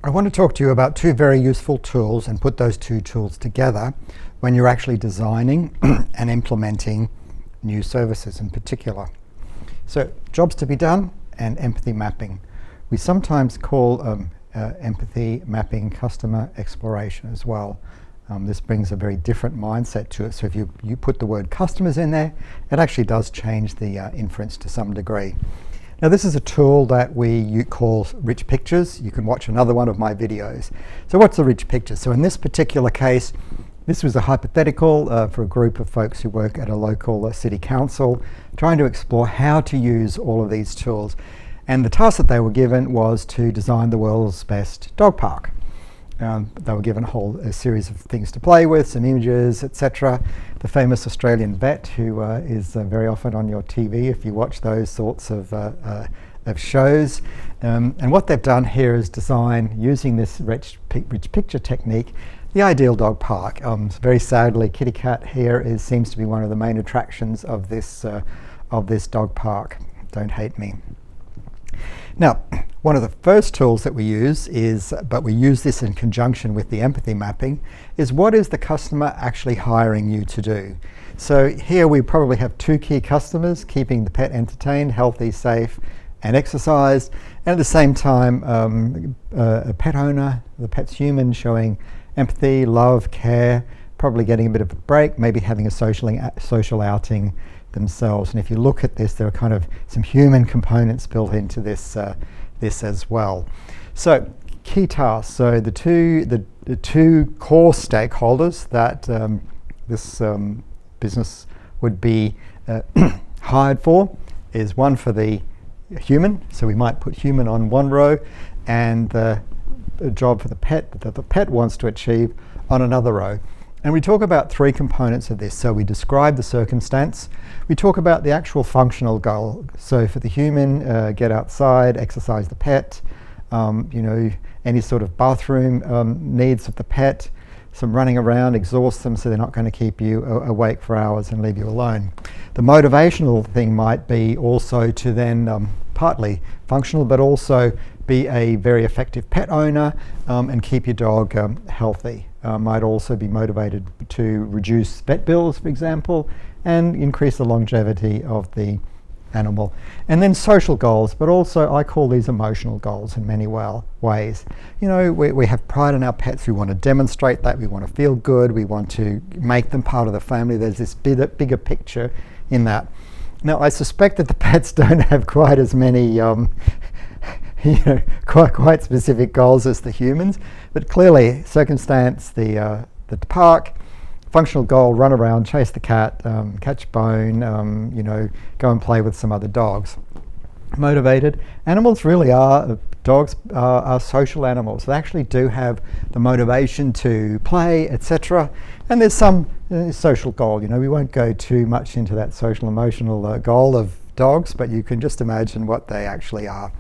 I want to talk to you about two very useful tools and put those two tools together when you're actually designing and implementing new services in particular. So, jobs to be done and empathy mapping. We sometimes call empathy mapping customer exploration as well. This brings a very different mindset to it. So if you put the word customers in there, it actually does change the inference to some degree. Now this is a tool that we call Rich Pictures. You can watch another one of my videos. So what's a Rich Picture? So in this particular case, this was a hypothetical for a group of folks who work at a local city council, trying to explore how to use all of these tools. And the task that they were given was to design the world's best dog park. They were given a series of things to play with, some images, etc. The famous Australian vet, who is very often on your TV if you watch those sorts of shows. And what they've done here is design, using this rich picture technique, the ideal dog park. Very sadly, Kitty Cat here seems to be one of the main attractions of this dog park. Don't hate me. Now, one of the first tools that we use but we use this in conjunction with the empathy mapping, is what is the customer actually hiring you to do? So here we probably have two key customers: keeping the pet entertained, healthy, safe, and exercised, and at the same time a pet owner, the pet's human, showing empathy, love, care, probably getting a bit of a break, maybe having a social outing themselves. And if you look at this, there are kind of some human components built into this as well. So key tasks. So the two core stakeholders that this business would be hired for is one for the human. So we might put human on one row, and the job for the pet that the pet wants to achieve on another row. And we talk about three components of this. So we describe the circumstance. We talk about the actual functional goal. So for the human, get outside, exercise the pet, any sort of bathroom needs of the pet, some running around, exhaust them so they're not going to keep you awake for hours and leave you alone. The motivational thing might be also to then partly functional, but also be a very effective pet owner and keep your dog healthy. Might also be motivated to reduce vet bills, for example, and increase the longevity of the animal. And then social goals, but also I call these emotional goals in many ways. We have pride in our pets. We want to demonstrate that. We want to feel good. We want to make them part of the family. There's this bigger picture in that. Now, I suspect that the pets don't have quite as many quite specific goals as the humans, but clearly circumstance, the park, functional goal, run around, chase the cat, catch bone, go and play with some other dogs. Motivated animals really are, dogs are social animals. They actually do have the motivation to play, etc. And there's some social goal. We won't go too much into that social emotional goal of dogs, but you can just imagine what they actually are.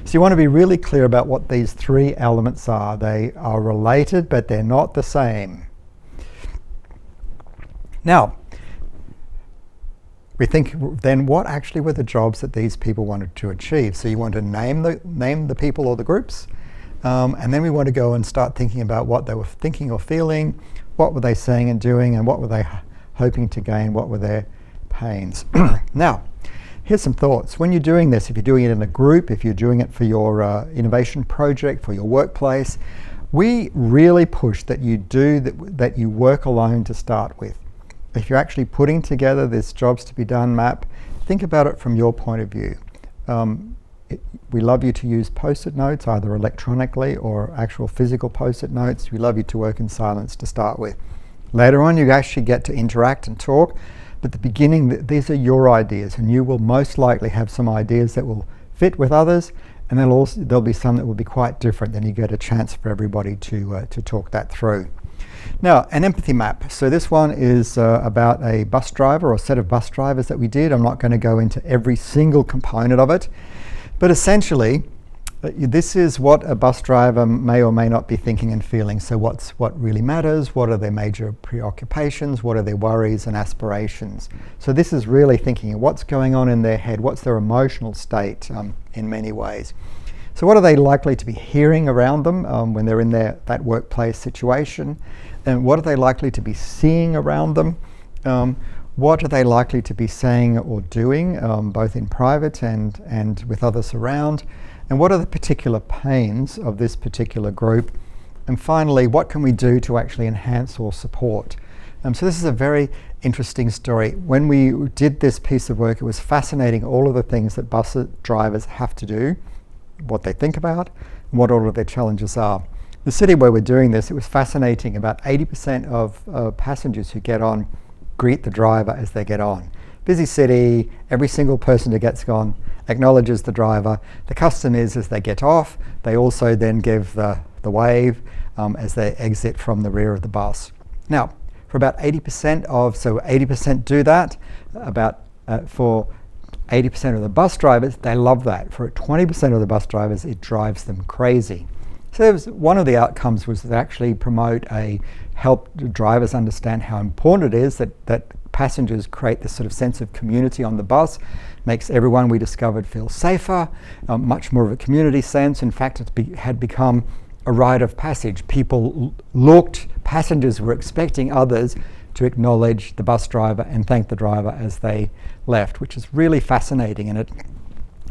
So you want to be really clear about what these three elements are. They are related, but they're not the same. Now, we think then what actually were the jobs that these people wanted to achieve. So you want to name the people or the groups, and then we want to go and start thinking about what they were thinking or feeling, what were they saying and doing, and what were they hoping to gain, what were their pains. Now, here's some thoughts. When you're doing this, if you're doing it in a group, if you're doing it for your innovation project, for your workplace, we really push that you work alone to start with. If you're actually putting together this jobs to be done map, think about it from your point of view. We love you to use post-it notes, either electronically or actual physical post-it notes. We love you to work in silence to start with. Later on, you actually get to interact and talk. But at the beginning, these are your ideas, and you will most likely have some ideas that will fit with others, and there'll be some that will be quite different. Then you get a chance for everybody to talk that through. Now, an empathy map. So this one is about a bus driver or a set of bus drivers that we did. I'm not going to go into every single component of it, but essentially, this is what a bus driver may or may not be thinking and feeling. So what really matters? What are their major preoccupations? What are their worries and aspirations? So this is really thinking of what's going on in their head, what's their emotional state in many ways. So what are they likely to be hearing around them when they're in that workplace situation? And what are they likely to be seeing around them? What are they likely to be saying or doing, both in private and with others around? And what are the particular pains of this particular group? And finally, what can we do to actually enhance or support? So this is a very interesting story. When we did this piece of work, it was fascinating, all of the things that bus drivers have to do, what they think about, and what all of their challenges are. The city where we're doing this, it was fascinating. About 80% of passengers who get on greet the driver as they get on. Busy city, every single person who gets on acknowledges the driver. The custom is as they get off, they also then give the wave as they exit from the rear of the bus. Now, for about 80% so 80% do that, for 80% of the bus drivers, they love that. For 20% of the bus drivers, it drives them crazy. So one of the outcomes was to actually help drivers understand how important it is that passengers create this sort of sense of community on the bus. Makes everyone, we discovered, feel safer, much more of a community sense. In fact, it had become a rite of passage. Passengers were expecting others to acknowledge the bus driver and thank the driver as they left, which is really fascinating. And it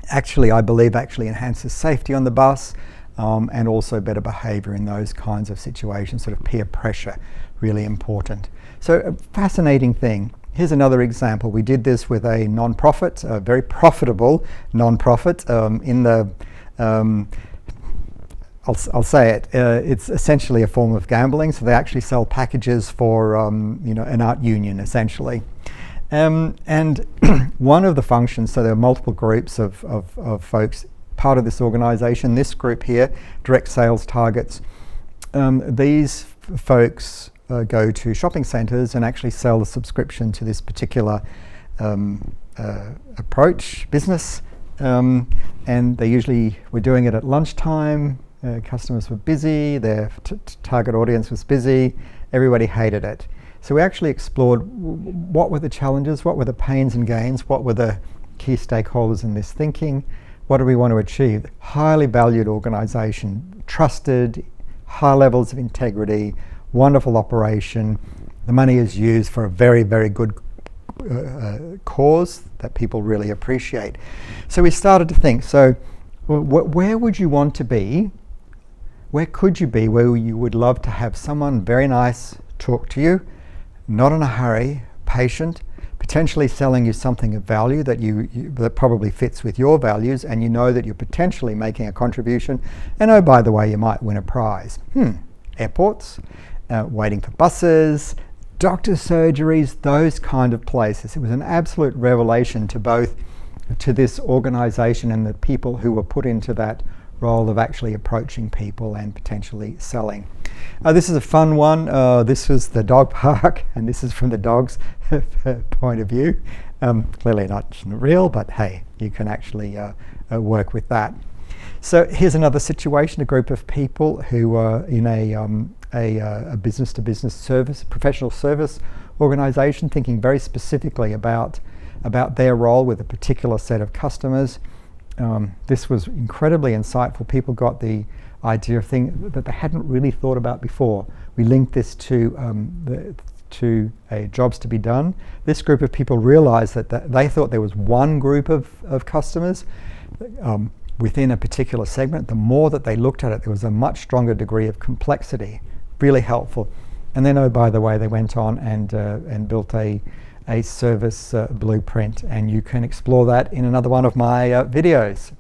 actually, I believe, enhances safety on the bus and also better behavior in those kinds of situations, sort of peer pressure, really important. So a fascinating thing. Here's another example. We did this with a non-profit, a very profitable non-profit in the I'll say it. It's essentially a form of gambling. So they actually sell packages for an art union, essentially. And one of the functions. So there are multiple groups of folks part of this organisation. This group here, direct sales targets. These folks go to shopping centres and actually sell a subscription to this particular business. And we're doing it at lunchtime. Customers were busy, their target audience was busy, everybody hated it. So we actually explored what were the challenges, what were the pains and gains, what were the key stakeholders in this thinking, what do we want to achieve? Highly valued organisation, trusted, high levels of integrity, wonderful operation. The money is used for a very, very good cause that people really appreciate. So we started to think, where would you want to be? Where could you be where you would love to have someone very nice talk to you, not in a hurry, patient, potentially selling you something of value that probably fits with your values, and you know that you're potentially making a contribution, and oh, by the way, you might win a prize. Airports, waiting for buses, doctor's surgeries, those kind of places. It was an absolute revelation to this organisation and the people who were put into that role of actually approaching people and potentially selling. This is a fun one. This was the dog park, and this is from the dog's point of view. Clearly not real, but hey, you can actually work with that. So here's another situation, a group of people who were in a business-to-business service, professional service organisation, thinking very specifically about their role with a particular set of customers. This was incredibly insightful. People got the idea of things that they hadn't really thought about before. We linked this to a jobs to be done. This group of people realized that they thought there was one group of customers within a particular segment. The more that they looked at it, there was a much stronger degree of complexity. Really helpful. And then, oh, by the way, they went on and built a service blueprint, and you can explore that in another one of my videos.